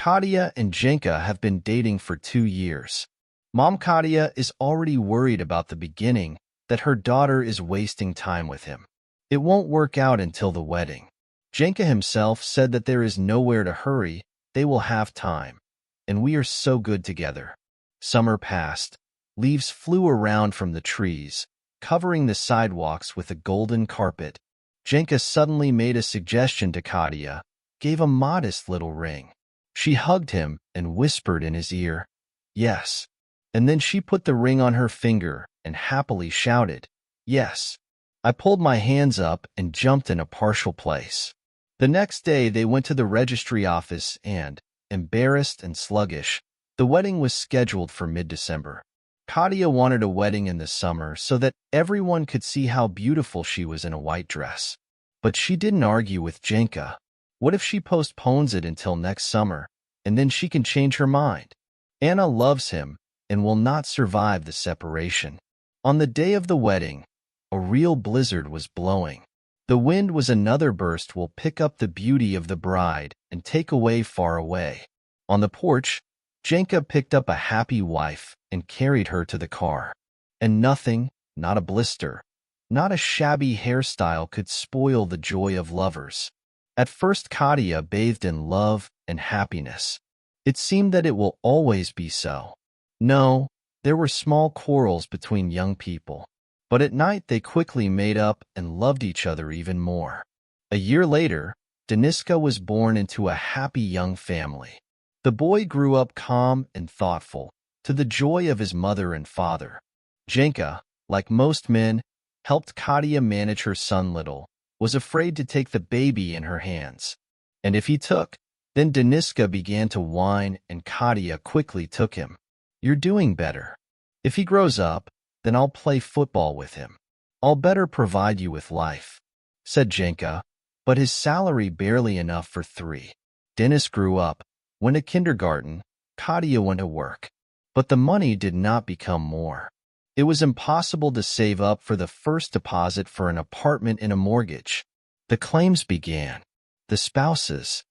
Katya and Genka have been dating for 2 years. Mom Katya is already worried about the beginning, that her daughter is wasting time with him. It won't work out until the wedding. Genka himself said that there is nowhere to hurry, they will have time. And we are so good together. Summer passed. Leaves flew around from the trees, covering the sidewalks with a golden carpet. Genka suddenly made a suggestion to Katya, gave a modest little ring. She hugged him and whispered in his ear, "Yes." And then she put the ring on her finger and happily shouted, "Yes." I pulled my hands up and jumped in a partial place. The next day they went to the registry office and, embarrassed and sluggish, the wedding was scheduled for mid-December. Katya wanted a wedding in the summer so that everyone could see how beautiful she was in a white dress. But she didn't argue with Genka. What if she postpones it until next summer, and then she can change her mind? Anna loves him and will not survive the separation. On the day of the wedding, a real blizzard was blowing. The wind was another burst will pick up the beauty of the bride and take away far away. On the porch, Genka picked up a happy wife and carried her to the car. And nothing, not a blister, not a shabby hairstyle could spoil the joy of lovers. At first Katya bathed in love and happiness. It seemed that it will always be so. No, there were small quarrels between young people. But at night they quickly made up and loved each other even more. A year later, Deniska was born into a happy young family. The boy grew up calm and thoughtful, to the joy of his mother and father. Genka, like most men, helped Katya manage her son little, was afraid to take the baby in her hands. And if he took, then Deniska began to whine and Katya quickly took him. "You're doing better. If he grows up, then I'll play football with him. I'll better provide you with life," said Genka, but his salary barely enough for 3. Denis grew up, went to kindergarten, Katya went to work. But the money did not become more. It was impossible to save up for the first deposit for an apartment in a mortgage. The claims began. The spouses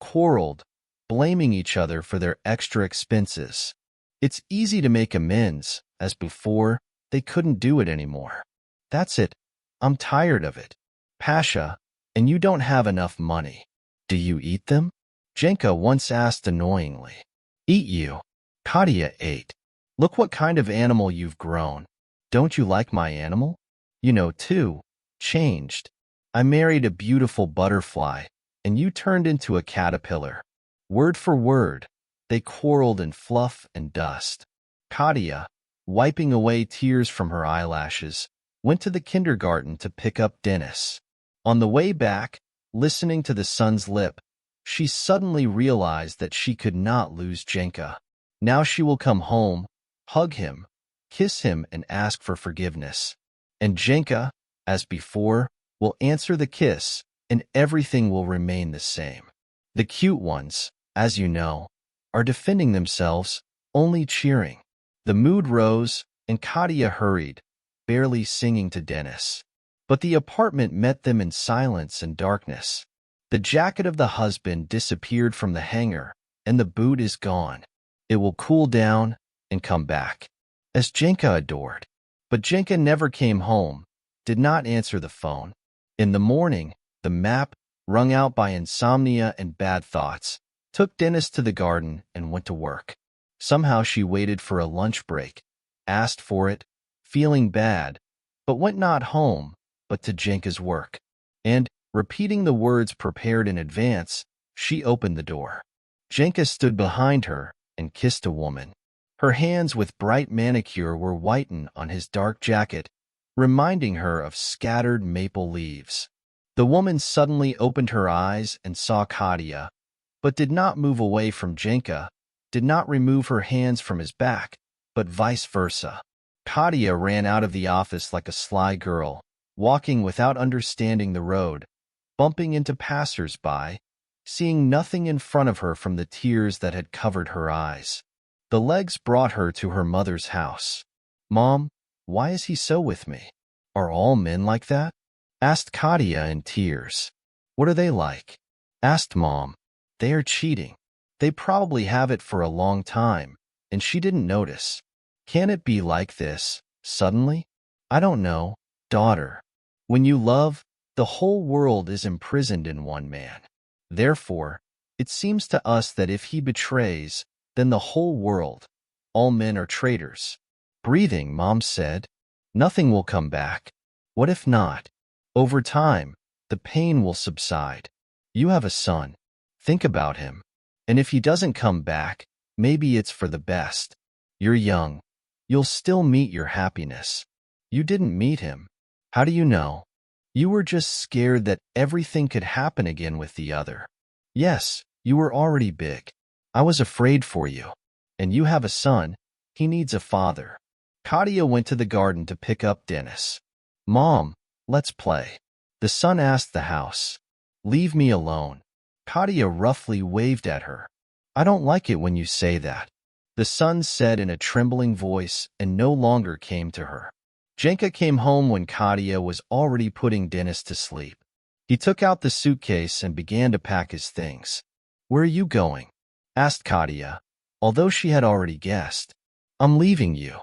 quarreled, blaming each other for their extra expenses. It's easy to make amends, as before, they couldn't do it anymore. "That's it. I'm tired of it. Pasha, and you don't have enough money. Do you eat them?" Genka once asked annoyingly. "Eat you?" Katya ate. "Look what kind of animal you've grown. Don't you like my animal? You know, too, changed. I married a beautiful butterfly, and you turned into a caterpillar." Word for word, they quarreled in fluff and dust. Katya, wiping away tears from her eyelashes, went to the kindergarten to pick up Denis. On the way back, listening to the son's lip, she suddenly realized that she could not lose Genka. Now she will come home, hug him, kiss him, and ask for forgiveness. And Genka, as before, will answer the kiss, and everything will remain the same. The cute ones, as you know, are defending themselves, only cheering. The mood rose, and Katya hurried, barely singing to Denis. But the apartment met them in silence and darkness. The jacket of the husband disappeared from the hanger, and the boot is gone. It will cool down and come back, as Genka adored. But Genka never came home, did not answer the phone. In the morning, the map, wrung out by insomnia and bad thoughts, took Denis to the garden and went to work. Somehow she waited for a lunch break, asked for it, feeling bad, but went not home, but to Genka's work. And, repeating the words prepared in advance, she opened the door. Genka stood behind her and kissed a woman. Her hands with bright manicure were whitened on his dark jacket, reminding her of scattered maple leaves. The woman suddenly opened her eyes and saw Katya, but did not move away from Genka, did not remove her hands from his back, but vice versa. Katya ran out of the office like a sly girl, walking without understanding the road, bumping into passers-by, seeing nothing in front of her from the tears that had covered her eyes. The legs brought her to her mother's house. "Mom, why is he so with me? Are all men like that?" asked Katya in tears. "What are they like?" asked Mom. "They are cheating. They probably have it for a long time, and she didn't notice. Can it be like this, suddenly? I don't know, daughter. When you love, the whole world is imprisoned in one man. Therefore, it seems to us that if he betrays, then the whole world, all men are traitors. Breathing, Mom said. Nothing will come back. What if not? Over time, the pain will subside. You have a son. Think about him. And if he doesn't come back, maybe it's for the best. You're young. You'll still meet your happiness. You didn't meet him. How do you know? You were just scared that everything could happen again with the other. Yes, you were already big. I was afraid for you. And you have a son. He needs a father. Katya went to the garden to pick up Dennis. Mom, let's play. The son asked the house. Leave me alone. Katya roughly waved at her. I don't like it when you say that. The son said in a trembling voice and no longer came to her. Genka came home when Katya was already putting Dennis to sleep. He took out the suitcase and began to pack his things. Where are you going? Asked Katya, although she had already guessed. I'm leaving you.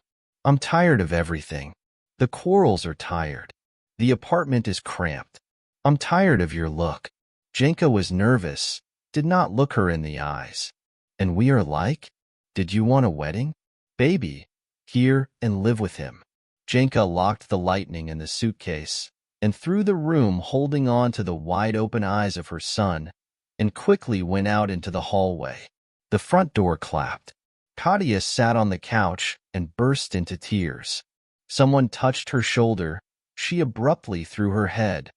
I'm tired of everything. The quarrels are tired. The apartment is cramped. I'm tired of your look. Genka was nervous, did not look her in the eyes. And we are like? Did you want a wedding? Baby, here and live with him. Genka locked the lightning in the suitcase and threw the room, holding on to the wide-open eyes of her son, and quickly went out into the hallway. The front door clapped. Katya sat on the couch and burst into tears. Someone touched her shoulder. She abruptly threw her head,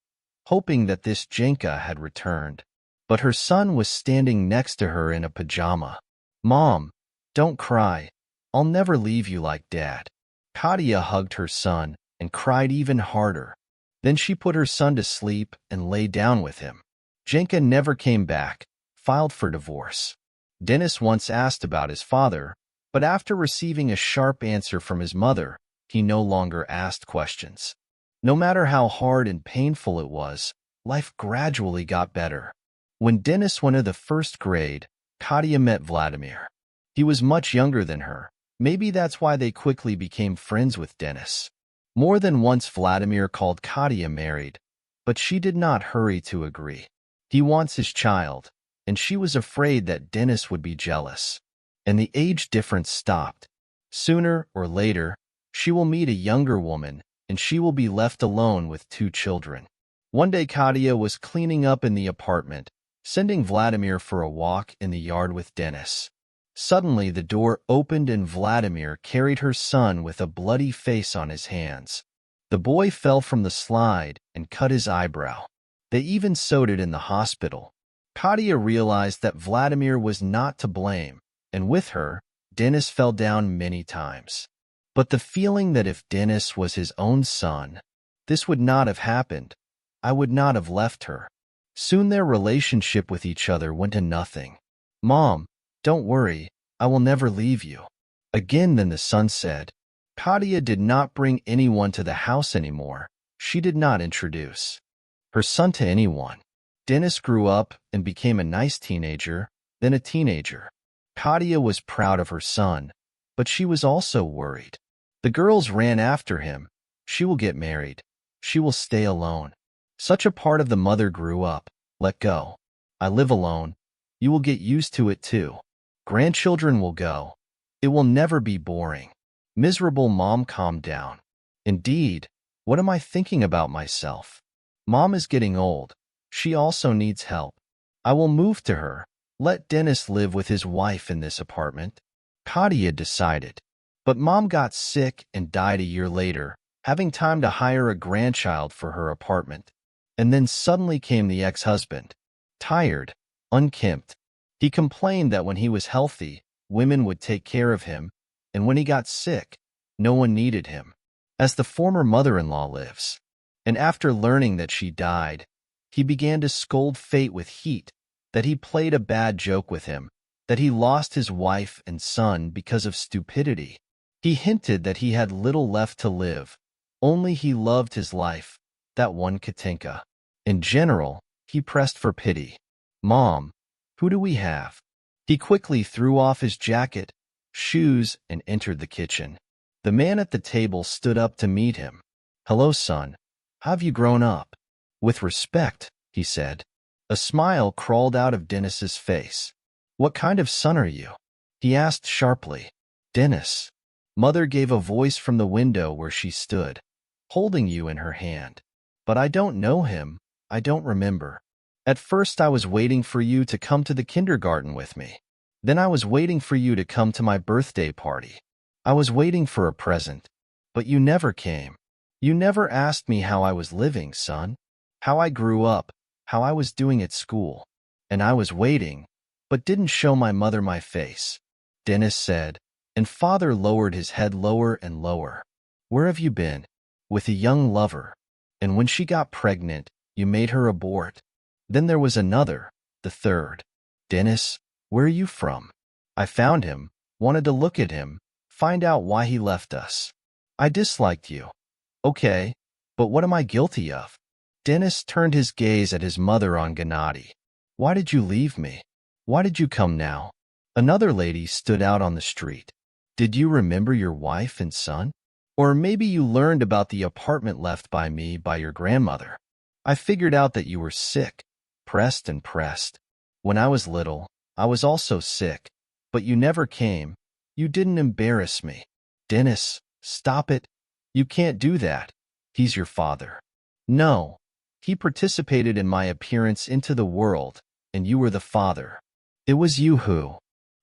hoping that this Genka had returned. But her son was standing next to her in a pajama. Mom, don't cry. I'll never leave you like Dad. Katya hugged her son and cried even harder. Then she put her son to sleep and lay down with him. Genka never came back, filed for divorce. Dennis once asked about his father, but after receiving a sharp answer from his mother, he no longer asked questions. No matter how hard and painful it was, life gradually got better. When Dennis went to the first grade, Katya met Vladimir. He was much younger than her. Maybe that's why they quickly became friends with Dennis. More than once Vladimir called Katya married, but she did not hurry to agree. He wants his child, and she was afraid that Dennis would be jealous. And the age difference stopped. Sooner or later, she will meet a younger woman, and she will be left alone with 2 children. One day Katya was cleaning up in the apartment, sending Vladimir for a walk in the yard with Dennis. Suddenly the door opened and Vladimir carried her son with a bloody face on his hands. The boy fell from the slide and cut his eyebrow. They even sewed it in the hospital. Katya realized that Vladimir was not to blame, and with her, Dennis fell down many times. But the feeling that if Dennis was his own son, this would not have happened. I would not have left her. Soon their relationship with each other went to nothing. Mom, don't worry, I will never leave you. Again then the son said. Katya did not bring anyone to the house anymore. She did not introduce her son to anyone. Dennis grew up and became a nice teenager, then a teenager. Katya was proud of her son, but she was also worried. The girls ran after him. She will get married. She will stay alone. Such a part of the mother grew up. Let go. I live alone. You will get used to it too. Grandchildren will go. It will never be boring. Miserable mom, calm down. Indeed, what am I thinking about myself? Mom is getting old. She also needs help. I will move to her. Let Dennis live with his wife in this apartment. Katya decided. But Mom got sick and died a year later, having time to hire a grandchild for her apartment. And then suddenly came the ex-husband. Tired, unkempt. He complained that when he was healthy, women would take care of him, and when he got sick, no one needed him. As the former mother-in-law lives. And after learning that she died, he began to scold fate with heat, that he played a bad joke with him, that he lost his wife and son because of stupidity. He hinted that he had little left to live, only he loved his life, that one Katinka. In general, he pressed for pity. Mom, who do we have? He quickly threw off his jacket, shoes, and entered the kitchen. The man at the table stood up to meet him. "Hello, son. How have you grown up?" "With respect," he said. A smile crawled out of Dennis's face. "What kind of son are you?" he asked sharply. "Dennis." Mother gave a voice from the window where she stood, holding you in her hand. "But I don't know him. I don't remember. At first I was waiting for you to come to the kindergarten with me. Then I was waiting for you to come to my birthday party. I was waiting for a present. But you never came. You never asked me how I was living, son. How I grew up, how I was doing at school. And I was waiting, but didn't show my mother my face," Dennis said, and father lowered his head lower and lower. "Where have you been?" "With a young lover. And when she got pregnant, you made her abort. Then there was another, the third." "Dennis, where are you from?" "I found him, wanted to look at him, find out why he left us. I disliked you." "Okay, but what am I guilty of?" Dennis turned his gaze at his mother on Gennady. "Why did you leave me? Why did you come now?" Another lady stood out on the street. "Did you remember your wife and son? Or maybe you learned about the apartment left by me by your grandmother. I figured out that you were sick, pressed and pressed. When I was little, I was also sick, but you never came. You didn't embarrass me." "Dennis, stop it. You can't do that. He's your father." "No. He participated in my appearance into the world, and you were the father. It was you who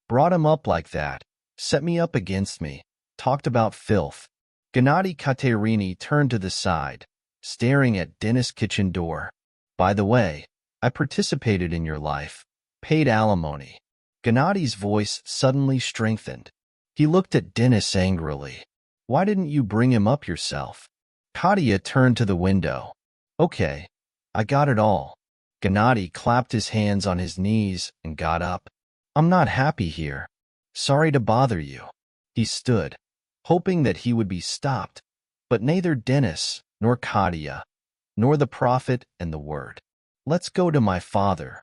brought him up like that, set me up against me, talked about filth." Gennady Katerini turned to the side, staring at Dennis' kitchen door. "By the way, I participated in your life, paid alimony." Gennady's voice suddenly strengthened. He looked at Dennis angrily. "Why didn't you bring him up yourself?" Katya turned to the window. "Okay, I got it all." Gennady clapped his hands on his knees and got up. "I'm not happy here. Sorry to bother you." He stood, hoping that he would be stopped, but neither Dennis nor Katya, nor the prophet and the word. "Let's go to my father."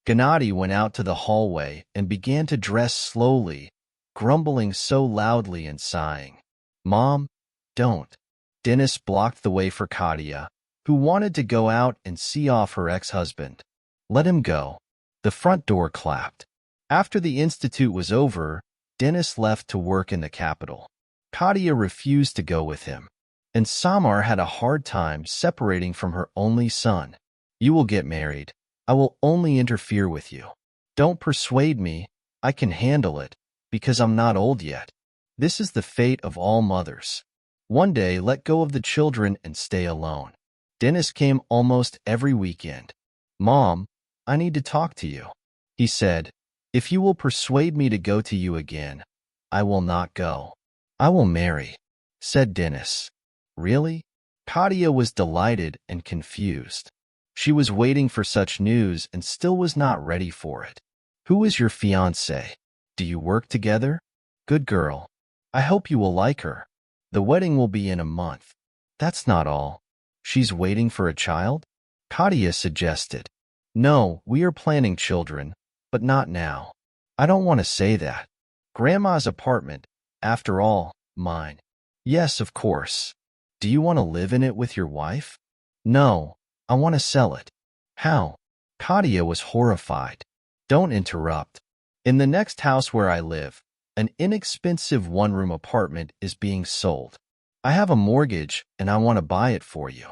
Gennady went out to the hallway and began to dress slowly, grumbling so loudly and sighing. "Mom, don't." Dennis blocked the way for Katya, who wanted to go out and see off her ex-husband. "Let him go." The front door clapped. After the institute was over, Dennis left to work in the capital. Katya refused to go with him, and Samar had a hard time separating from her only son. "You will get married. I will only interfere with you. Don't persuade me. I can handle it, because I'm not old yet." This is the fate of all mothers. One day, let go of the children and stay alone. Dennis came almost every weekend. "Mom, I need to talk to you," he said. "If you will persuade me to go to you again, I will not go." "I will marry," said Dennis. "Really?" Katya was delighted and confused. She was waiting for such news and still was not ready for it. "Who is your fiancé? Do you work together?" "Good girl. I hope you will like her. The wedding will be in a month." "That's not all. She's waiting for a child?" Katya suggested. "No, we are planning children, but not now." "I don't want to say that. Grandma's apartment, after all, mine." "Yes, of course. Do you want to live in it with your wife?" "No, I want to sell it." "How?" Katya was horrified. "Don't interrupt. In the next house where I live, an inexpensive one-room apartment is being sold. I have a mortgage and I want to buy it for you.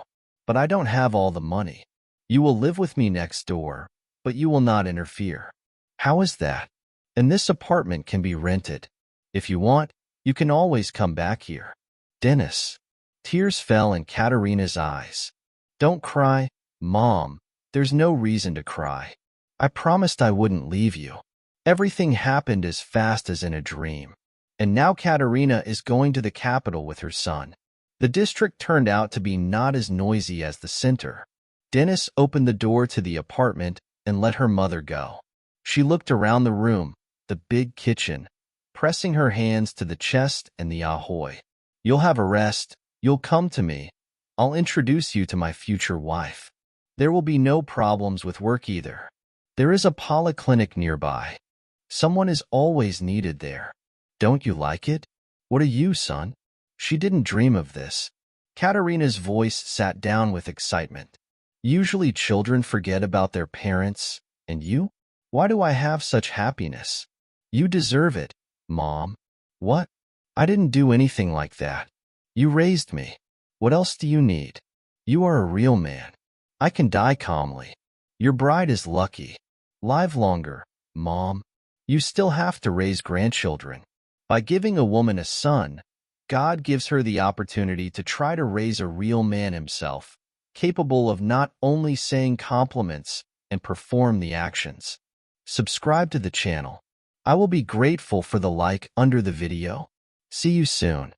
But I don't have all the money. You will live with me next door, but you will not interfere." "How is that?" "And this apartment can be rented. If you want, you can always come back here." "Dennis." Tears fell in Katerina's eyes. "Don't cry, Mom. There's no reason to cry. I promised I wouldn't leave you. Everything happened as fast as in a dream. And now Katerina is going to the capital with her son." The district turned out to be not as noisy as the center. Dennis opened the door to the apartment and let her mother go. She looked around the room, the big kitchen, pressing her hands to the chest and the ahoy. "You'll have a rest. You'll come to me. I'll introduce you to my future wife. There will be no problems with work either. There is a polyclinic nearby. Someone is always needed there. Don't you like it? What are you, son? She didn't dream of this. Katerina's voice sat down with excitement. Usually children forget about their parents, and you? Why do I have such happiness? You deserve it, Mom. What? I didn't do anything like that. You raised me. What else do you need? You are a real man. I can die calmly. Your bride is lucky. Live longer, Mom. You still have to raise grandchildren. By giving a woman a son, God gives her the opportunity to try to raise a real man himself, capable of not only saying compliments and perform the actions. Subscribe to the channel. I will be grateful for the like under the video. See you soon.